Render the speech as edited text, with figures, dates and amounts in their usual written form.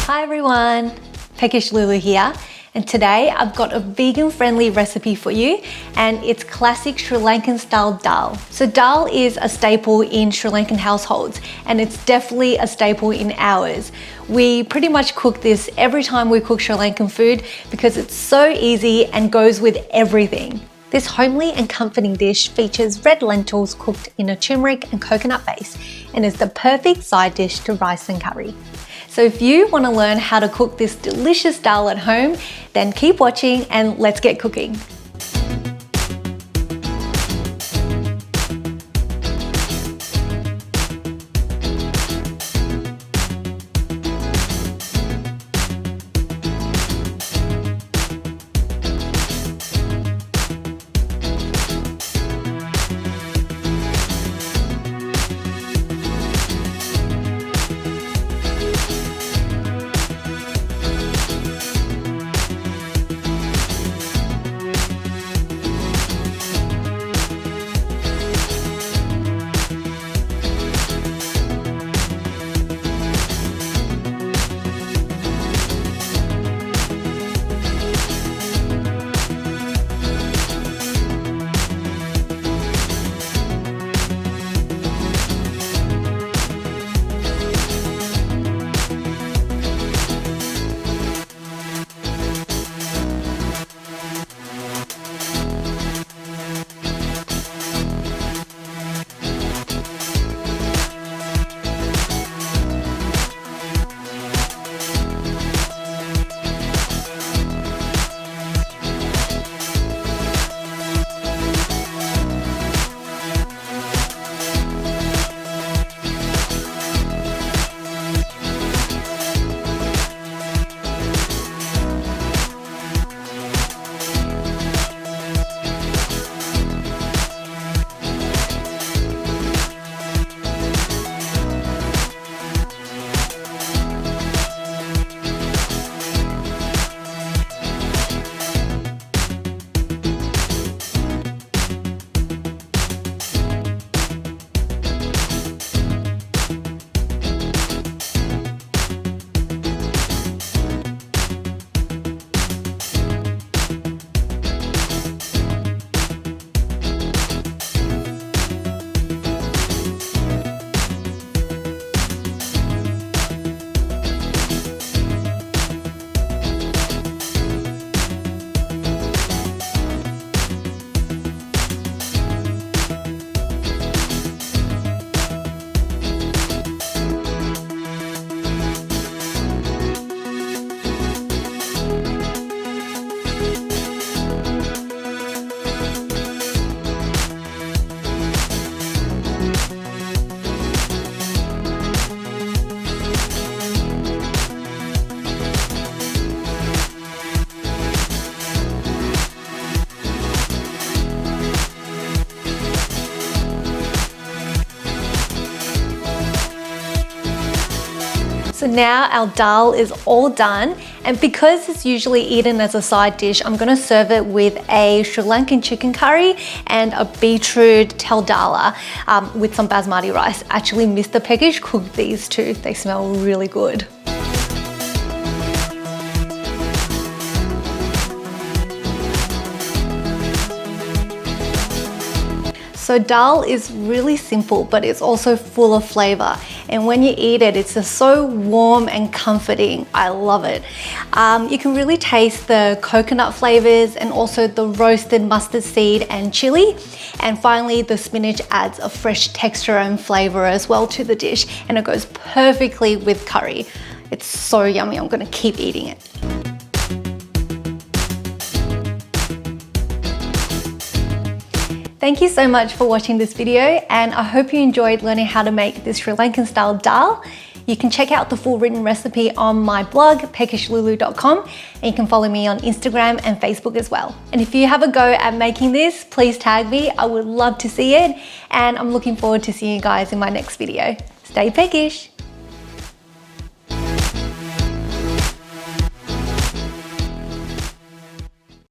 Hi everyone, Peckish Lulu here, and today I've got a vegan-friendly recipe for you, and it's classic Sri Lankan style dal. So dal is a staple in Sri Lankan households, and it's definitely a staple in ours. We pretty much cook this every time we cook Sri Lankan food because it's so easy and goes with everything. This homely and comforting dish features red lentils cooked in a turmeric and coconut base and is the perfect side dish to rice and curry. So if you want to learn how to cook this delicious dal at home, then keep watching and let's get cooking. So now our dal is all done, and because it's usually eaten as a side dish, I'm gonna serve it with a Sri Lankan chicken curry and a beetroot teldala with some basmati rice. Actually, Mr. Peckish cooked these two. They smell really good. So dal is really simple, but it's also full of flavor. And when you eat it, it's just so warm and comforting. I love it. You can really taste the coconut flavors and also the roasted mustard seed and chili. And finally, the spinach adds a fresh texture and flavor as well to the dish, and it goes perfectly with curry. It's so yummy, I'm gonna keep eating it. Thank you so much for watching this video, and I hope you enjoyed learning how to make this Sri Lankan style dal. You can check out the full written recipe on my blog, peckishlulu.com, and you can follow me on Instagram and Facebook as well. And if you have a go at making this, please tag me. I would love to see it, and I'm looking forward to seeing you guys in my next video. Stay peckish!